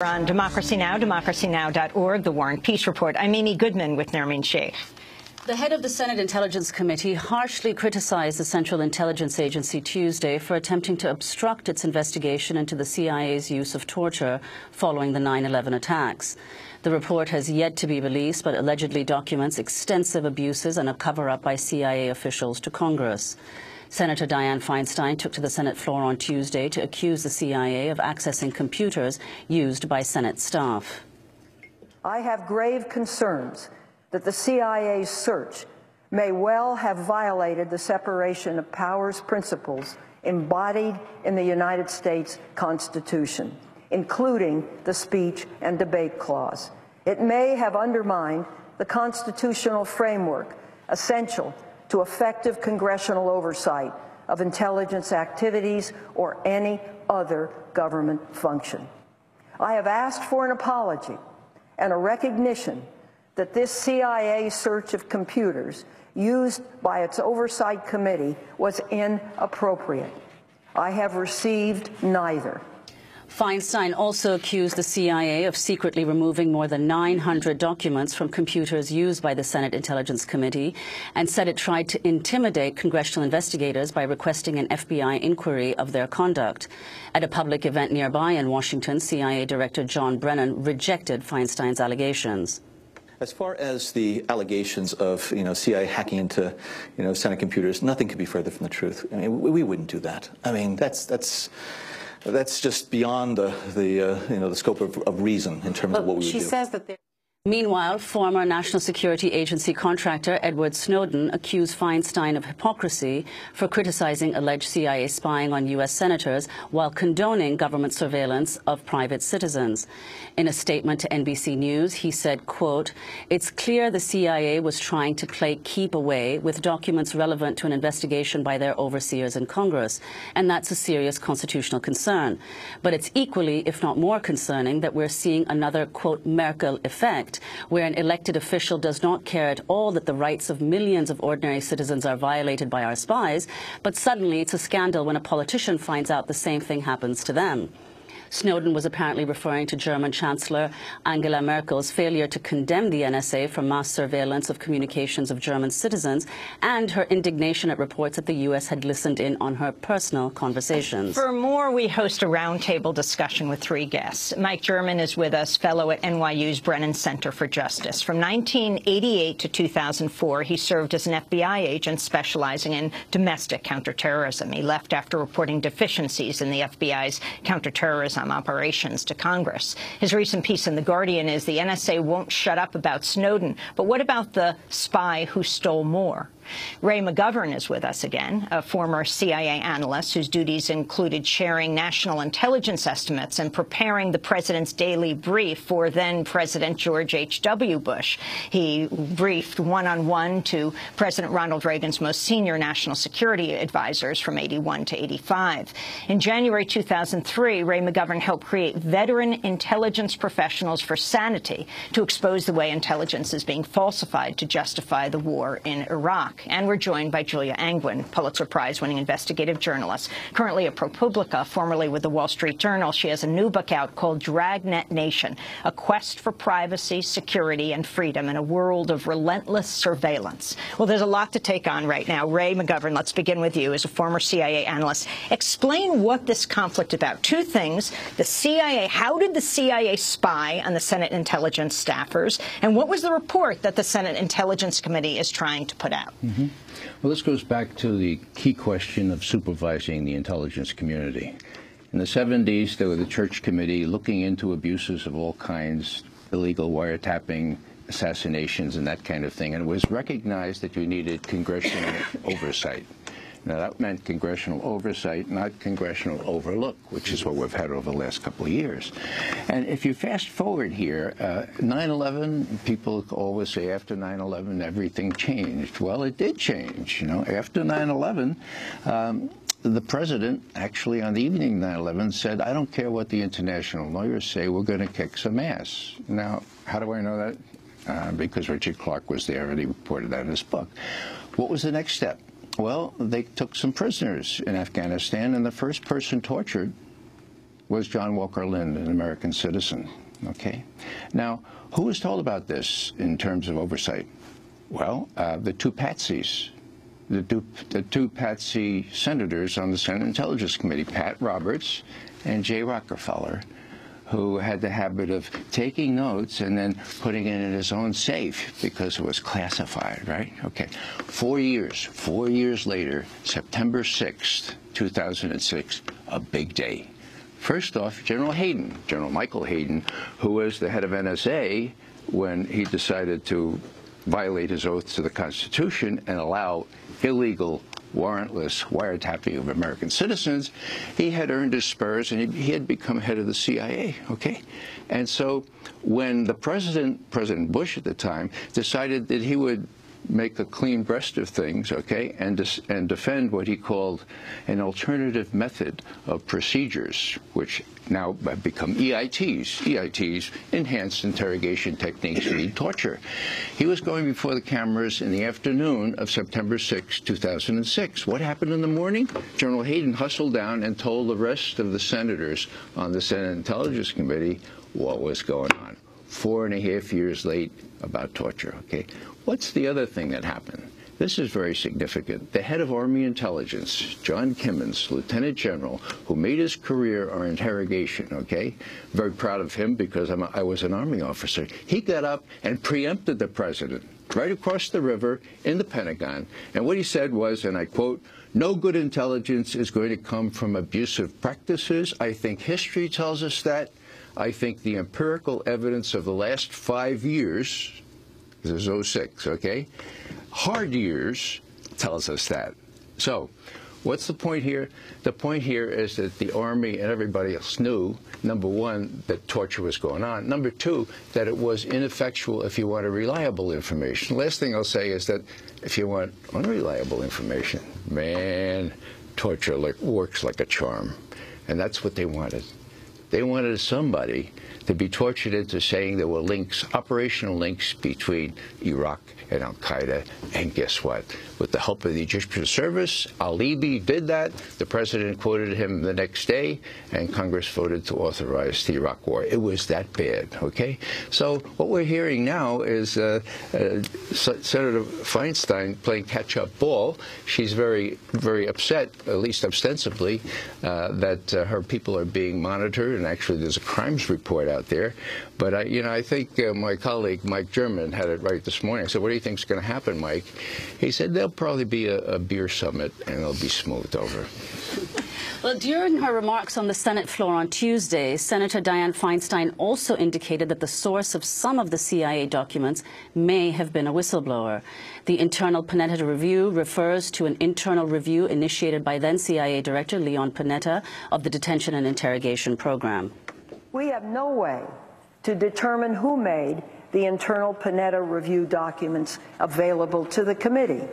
On Democracy Now!, democracynow.org, The War and Peace Report. I'm Amy Goodman with Nermeen Sheikh. The head of the Senate Intelligence Committee harshly criticized the Central Intelligence Agency Tuesday for attempting to obstruct its investigation into the CIA's use of torture following the 9/11 attacks. The report has yet to be released, but allegedly documents extensive abuses and a cover-up by CIA officials to Congress. Senator Dianne Feinstein took to the Senate floor on Tuesday to accuse the CIA of accessing computers used by Senate staff. I have grave concerns that the CIA's search may well have violated the separation of powers principles embodied in the United States Constitution, including the Speech and Debate Clause. It may have undermined the constitutional framework essential to effective congressional oversight of intelligence activities or any other government function. I have asked for an apology and a recognition that this CIA search of computers used by its oversight committee was inappropriate. I have received neither. Feinstein also accused the CIA of secretly removing more than 900 documents from computers used by the Senate Intelligence Committee and said it tried to intimidate congressional investigators by requesting an FBI inquiry of their conduct. At a public event nearby in Washington, CIA Director John Brennan rejected Feinstein's allegations. As far as the allegations of, CIA hacking into, Senate computers, nothing could be further from the truth. I mean, we wouldn't do that. I mean, that's just beyond the scope of reason in terms of what we would do. She says that Meanwhile, former National Security Agency contractor Edward Snowden accused Feinstein of hypocrisy for criticizing alleged CIA spying on U.S. senators while condoning government surveillance of private citizens. In a statement to NBC News, he said, quote, "It's clear the CIA was trying to play keep away with documents relevant to an investigation by their overseers in Congress, and that's a serious constitutional concern. But it's equally, if not more concerning, that we're seeing another, quote, Merkel effect, where an elected official does not care at all that the rights of millions of ordinary citizens are violated by our spies, but suddenly it's a scandal when a politician finds out the same thing happens to them." Snowden was apparently referring to German Chancellor Angela Merkel's failure to condemn the NSA for mass surveillance of communications of German citizens and her indignation at reports that the U.S. had listened in on her personal conversations. For more, we host a roundtable discussion with three guests. Mike German is with us, fellow at NYU's Brennan Center for Justice. From 1988 to 2004, he served as an FBI agent specializing in domestic counterterrorism. He left after reporting deficiencies in the FBI's counterterrorism operations to Congress. His recent piece in The Guardian is the NSA won't shut up about Snowden, but what about the spy who stole more? Ray McGovern is with us again, a former CIA analyst whose duties included sharing national intelligence estimates and preparing the president's daily brief for then-President George H.W. Bush. He briefed one-on-one to President Ronald Reagan's most senior national security advisors from 81 to 85. In January 2003, Ray McGovern helped create Veteran Intelligence Professionals for Sanity to expose the way intelligence is being falsified to justify the war in Iraq. And we're joined by Julia Annguin, Pulitzer Prize-winning investigative journalist, currently at ProPublica, formerly with the Wall Street Journal. She has a new book out called Dragnet Nation, A Quest for Privacy, Security, and Freedom in a World of Relentless Surveillance. Well, there's a lot to take on right now. Ray McGovern, let's begin with you as a former CIA analyst. Explain what this conflict is about. Two things. The CIA, how did the CIA spy on the Senate intelligence staffers? And what was the report that the Senate Intelligence Committee is trying to put out? Well, this goes back to the key question of supervising the intelligence community. In the 70s, there was the Church Committee looking into abuses of all kinds, illegal wiretapping, assassinations, and that kind of thing, and it was recognized that you needed congressional oversight. Now, that meant congressional oversight, not congressional overlook, which is what we've had over the last couple of years. And if you fast forward here, 9/11, people always say after 9/11 everything changed. Well, it did change. After 9/11, the president, actually on the evening of 9/11, said, "I don't care what the international lawyers say, we're going to kick some ass." Now, how do I know that? Because Richard Clarke was there and he reported that in his book. What was the next step? Well, they took some prisoners in Afghanistan, and the first person tortured was John Walker Lind, an American citizen. Okay. Now, who was told about this in terms of oversight? Well, the two patsies, the two patsy senators on the Senate Intelligence Committee, Pat Roberts and Jay Rockefeller, who had the habit of taking notes and then putting it in his own safe because it was classified, right? Okay. 4 years later, September 6th, 2006, a big day. First off, General Michael Hayden, who was the head of NSA when he decided to violate his oath to the Constitution and allow illegal, warrantless wiretapping of American citizens, he had earned his spurs and he had become head of the CIA, okay? And so when the President Bush at the time, decided that he would make a clean breast of things, okay, and defend what he called an alternative method of procedures, which now have become EITs, enhanced interrogation techniques mean torture. He was going before the cameras in the afternoon of September 6, 2006. What happened in the morning? General Hayden hustled down and told the rest of the senators on the Senate Intelligence Committee what was going on. 4.5 years late about torture, okay? What's the other thing that happened? This is very significant. The head of Army Intelligence, John Kimmons, Lieutenant General, who made his career on interrogation, okay? Very proud of him because I was an Army officer. He got up and preempted the President right across the river in the Pentagon. And what he said was, and I quote, "No good intelligence is going to come from abusive practices. I think history tells us that. I think the empirical evidence of the last 5 years," this is 06, okay? "Hard years tells us that." So what's the point here? The point here is that the Army and everybody else knew, number one, that torture was going on. Number two, that it was ineffectual if you wanted reliable information. Last thing I'll say is that if you want unreliable information, man, torture works like a charm. And that's what they wanted. They wanted somebody to be tortured into saying there were links, operational links between Iraq and al-Qaeda. And guess what? With the help of the Egyptian service, al-Libi did that. The president quoted him the next day, and Congress voted to authorize the Iraq war. It was that bad, okay? So what we're hearing now is Senator Feinstein playing catch-up ball. She's very, very upset, at least ostensibly, that her people are being monitored, and actually there's a crimes report out there. But I think my colleague Mike German had it right this morning. I said, "What do you think is going to happen, Mike?" He said, "There'll probably be a beer summit, and it'll be smoothed over." Well, during her remarks on the Senate floor on Tuesday, Senator Dianne Feinstein also indicated that the source of some of the CIA documents may have been a whistleblower. The internal Panetta review refers to an internal review initiated by then CIA Director Leon Panetta of the Detention and Interrogation Program. We have no way to determine who made the internal Panetta review documents available to the committee.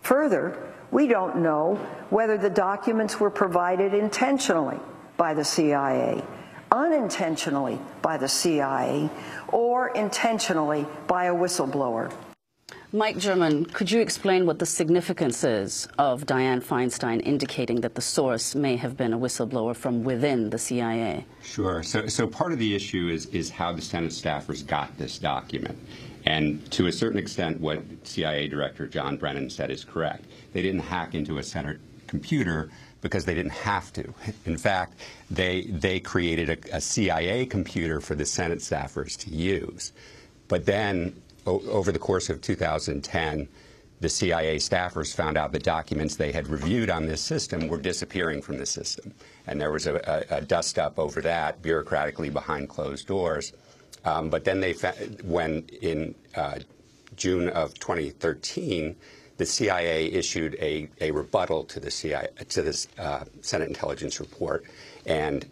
Further, we don't know whether the documents were provided intentionally by the CIA, unintentionally by the CIA, or intentionally by a whistleblower. Mike German, could you explain what the significance is of Dianne Feinstein indicating that the source may have been a whistleblower from within the CIA? Sure. So part of the issue is how the Senate staffers got this document. And to a certain extent, what CIA Director John Brennan said is correct. They didn't hack into a Senate computer because they didn't have to. In fact, they created a CIA computer for the Senate staffers to use. But then, over the course of 2010, the CIA staffers found out the documents they had reviewed on this system were disappearing from the system. And there was a dust-up over that, bureaucratically behind closed doors. But then when in June of 2013, the CIA issued a rebuttal to the Senate Intelligence Report, and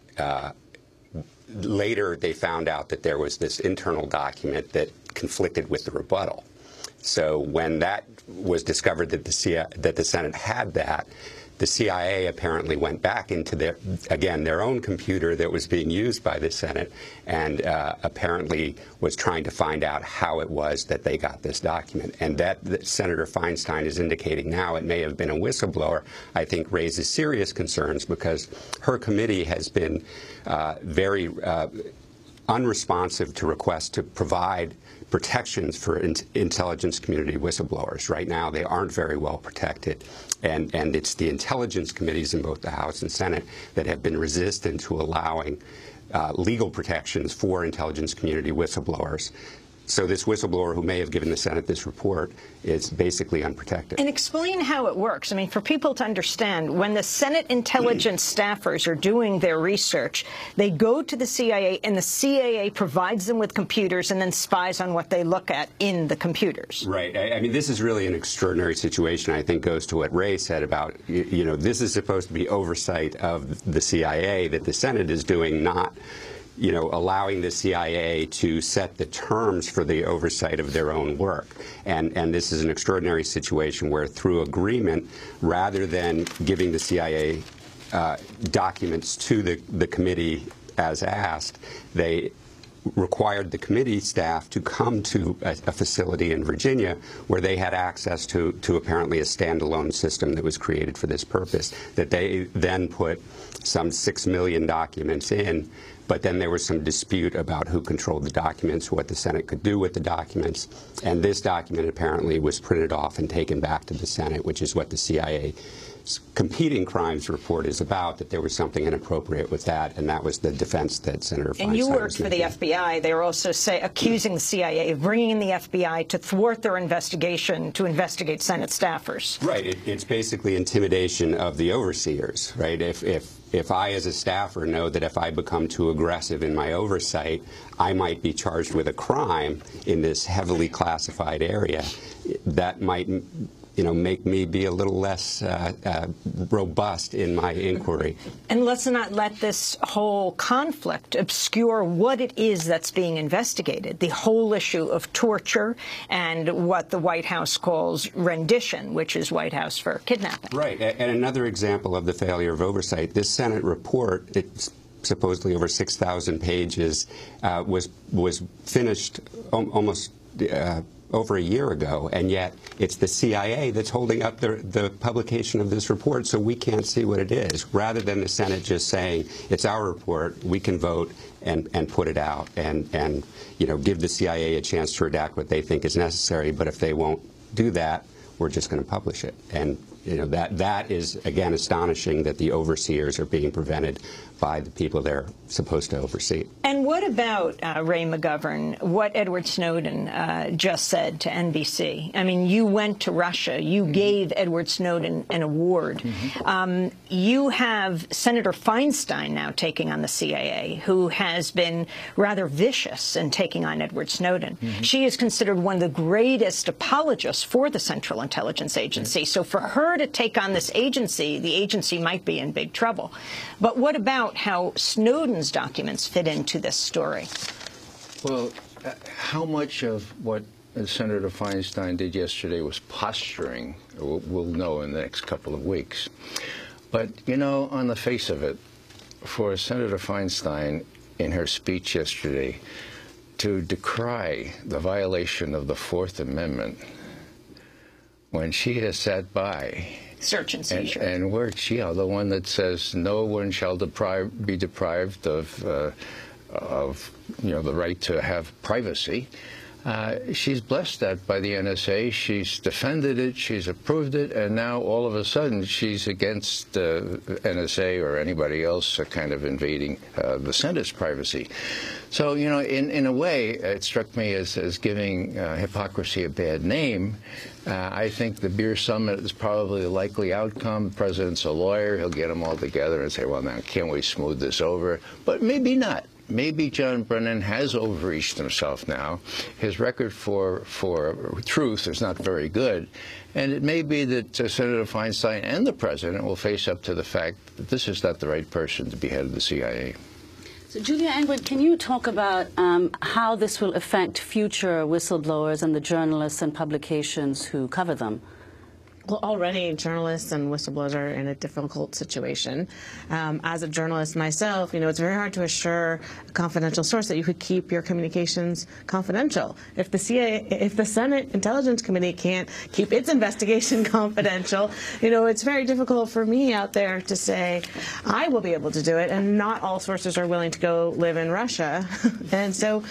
later they found out that there was this internal document that conflicted with the rebuttal. So when that was discovered that the Senate had that, the CIA apparently went back into their own computer that was being used by the Senate and apparently was trying to find out how it was that they got this document. And that Senator Feinstein is indicating now it may have been a whistleblower, I think raises serious concerns because her committee has been very unresponsive to requests to provide protections for intelligence community whistleblowers. Right now, they aren't very well protected. And it's the intelligence committees in both the House and Senate that have been resistant to allowing legal protections for intelligence community whistleblowers. So this whistleblower who may have given the Senate this report is basically unprotected. And explain how it works. I mean, for people to understand, when the Senate intelligence staffers are doing their research, they go to the CIA, and the CIA provides them with computers and then spies on what they look at in the computers. Right. I mean, this is really an extraordinary situation, I think, goes to what Ray said about, you know, this is supposed to be oversight of the CIA that the Senate is doing, not allowing the CIA to set the terms for the oversight of their own work. And this is an extraordinary situation where through agreement, rather than giving the CIA documents to the committee as asked, they required the committee staff to come to a facility in Virginia where they had access to apparently a standalone system that was created for this purpose, that they then put some 6 million documents in. But then there was some dispute about who controlled the documents, what the Senate could do with the documents. And this document apparently was printed off and taken back to the Senate, which is what the CIA's competing crimes report is about, that there was something inappropriate with that. And that was the defense that Senator Feinstein was making. And you worked for the FBI. They were also accusing the CIA of bringing in the FBI to thwart their investigation to investigate Senate staffers. Right. It's basically intimidation of the overseers, right? If I, as a staffer, know that if I become too aggressive in my oversight, I might be charged with a crime in this heavily classified area, that might, make me be a little less robust in my inquiry. And let's not let this whole conflict obscure what it is that's being investigated, the whole issue of torture and what the White House calls rendition, which is White House for kidnapping. Right. And another example of the failure of oversight, this Senate report, it's supposedly over 6,000 pages, was finished almost over a year ago, and yet it's the CIA that's holding up the publication of this report, so we can't see what it is. Rather than the Senate just saying, it's our report, we can vote and put it out and give the CIA a chance to redact what they think is necessary, but if they won't do that, we're just going to publish it. And that is, again, astonishing that the overseers are being prevented by the people they're supposed to oversee. And what about, Ray McGovern, what Edward Snowden just said to NBC? I mean, you went to Russia. You gave Edward Snowden an award. You have Senator Feinstein now taking on the CIA, who has been rather vicious in taking on Edward Snowden. She is considered one of the greatest apologists for the Central Intelligence Agency. So for her to take on this agency, the agency might be in big trouble. But what about how Snowden's documents fit into this story? Well, how much of what Senator Feinstein did yesterday was posturing, we'll know in the next couple of weeks. But, on the face of it, for Senator Feinstein in her speech yesterday to decry the violation of the Fourth Amendment when she has sat by search and seizure, and where the one that says no one shall be deprived of the right to have privacy. She's blessed that by the NSA. She's defended it. She's approved it. And now all of a sudden she's against NSA or anybody else kind of invading the Senate's privacy. So, in a way, it struck me as giving hypocrisy a bad name. I think the beer summit is probably the likely outcome. The president's a lawyer. He'll get them all together and say, well, now, can't we smooth this over? But maybe not. Maybe John Brennan has overreached himself now. His record for truth is not very good. And it may be that Senator Feinstein and the president will face up to the fact that this is not the right person to be head of the CIA. So, Julia Annguin, can you talk about how this will affect future whistleblowers and the journalists and publications who cover them? Well, already journalists and whistleblowers are in a difficult situation. As a journalist myself, it's very hard to assure a confidential source that you could keep your communications confidential. If the Senate Intelligence Committee can't keep its investigation confidential, it's very difficult for me out there to say I will be able to do it, and not all sources are willing to go live in Russia. And so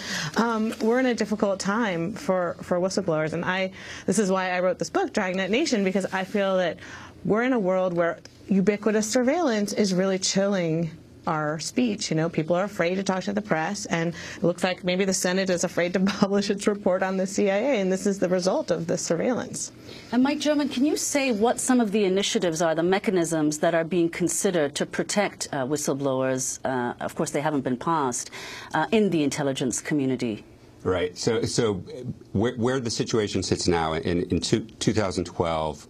we're in a difficult time for whistleblowers, and this is why I wrote this book, Dragnet Nation, because I feel that we're in a world where ubiquitous surveillance is really chilling our speech. People are afraid to talk to the press, and it looks like maybe the Senate is afraid to publish its report on the CIA, and this is the result of this surveillance. And Mike German, can you say what some of the initiatives are, the mechanisms that are being considered to protect whistleblowers? Of course, they haven't been passed in the intelligence community. Right. So where the situation sits now, in 2012,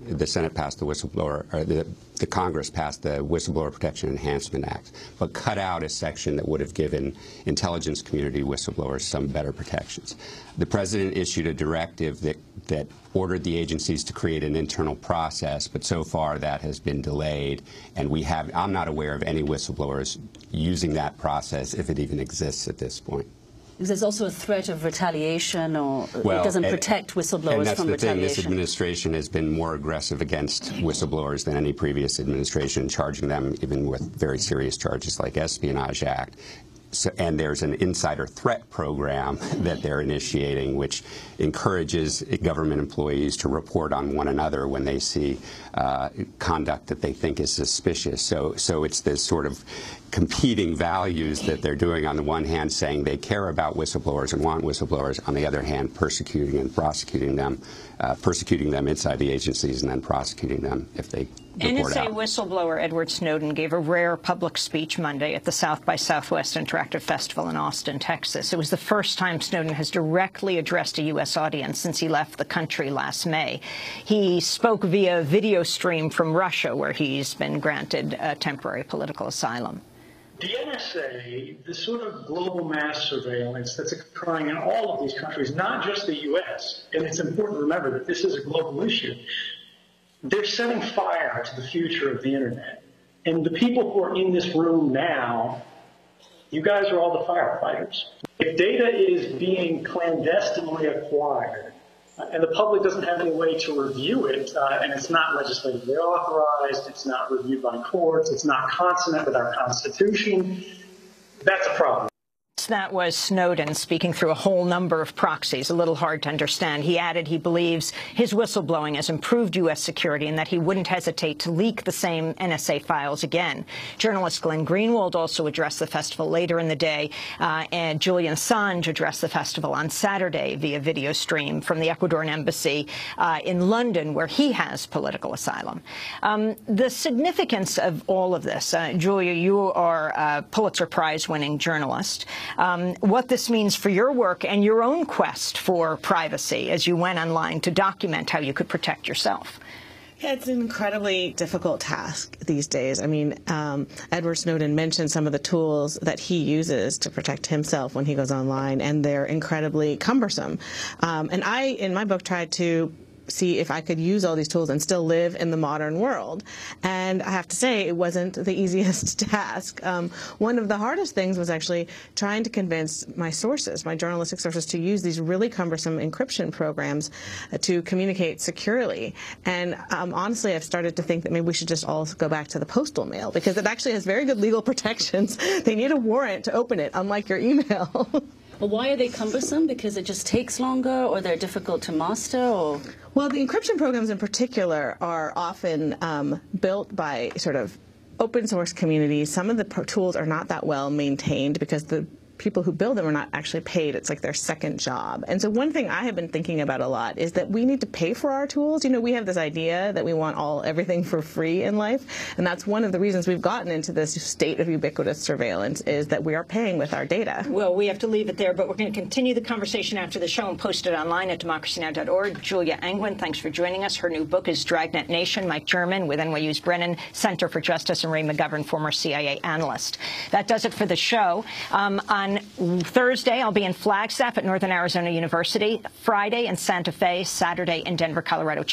the Senate passed the whistleblower, or the Congress passed the Whistleblower Protection Enhancement Act, but cut out a section that would have given intelligence community whistleblowers some better protections. The President issued a directive that ordered the agencies to create an internal process, but so far that has been delayed, and I'm not aware of any whistleblowers using that process, if it even exists at this point. There's also a threat of retaliation, or it doesn't protect whistleblowers from retaliation. And that's the thing. This administration has been more aggressive against whistleblowers than any previous administration, charging them even with very serious charges like Espionage Act. And there's an insider threat program that they're initiating, which encourages government employees to report on one another when they see conduct that they think is suspicious. So it's this sort of competing values that they're doing. On the one hand, saying they care about whistleblowers and want whistleblowers. On the other hand, persecuting and prosecuting them, persecuting them inside the agencies and then prosecuting them if they report out. NSA whistleblower Edward Snowden gave a rare public speech Monday at the South by Southwest Interactive Festival in Austin, Texas. It was the first time Snowden has directly addressed a U.S. audience since he left the country last May. He spoke via video stream from Russia, where he's been granted temporary political asylum. The NSA, the sort of global mass surveillance that's occurring in all of these countries, not just the U.S., and it's important to remember that this is a global issue, they're setting fire to the future of the Internet. And the people who are in this room now, you guys are all the firefighters. If data is being clandestinely acquired, and the public doesn't have any way to review it, and it's not legislatively authorized, it's not reviewed by courts, it's not consonant with our Constitution, that's a problem. That was Snowden speaking through a whole number of proxies, a little hard to understand. He added he believes his whistleblowing has improved U.S. security and that he wouldn't hesitate to leak the same NSA files again. Journalist Glenn Greenwald also addressed the festival later in the day, and Julia Annguin addressed the festival on Saturday via video stream from the Ecuadorian embassy in London, where he has political asylum. The significance of all of this, Julia, you are a Pulitzer Prize-winning journalist. What this means for your work and your own quest for privacy as you went online to document how you could protect yourself. Yeah, it's an incredibly difficult task these days. I mean, Edward Snowden mentioned some of the tools that he uses to protect himself when he goes online, and they're incredibly cumbersome. And I, in my book, tried to see if I could use all these tools and still live in the modern world. And I have to say, it wasn't the easiest task. One of the hardest things was actually trying to convince my sources, my journalistic sources, to use these really cumbersome encryption programs to communicate securely. And honestly, I've started to think that maybe we should just all go back to the postal mail, because it actually has very good legal protections. They need a warrant to open it, unlike your email. Well, why are they cumbersome? Because it just takes longer, or they're difficult to master, or? Well, the encryption programs in particular are often built by sort of open source communities. Some of the tools are not that well maintained because the people who build them are not actually paid. It's like their second job. And so one thing I have been thinking about a lot is that we need to pay for our tools. You know, we have this idea that we want everything for free in life, and that's one of the reasons we've gotten into this state of ubiquitous surveillance, is that we are paying with our data. Well, we have to leave it there, but we're going to continue the conversation after the show and post it online at democracynow.org. Julia Annguin, thanks for joining us. Her new book is Dragnet Nation. Mike German with NYU's Brennan Center for Justice, and Ray McGovern, former CIA analyst. That does it for the show. On Thursday, I'll be in Flagstaff at Northern Arizona University, Friday in Santa Fe, Saturday in Denver, Colorado.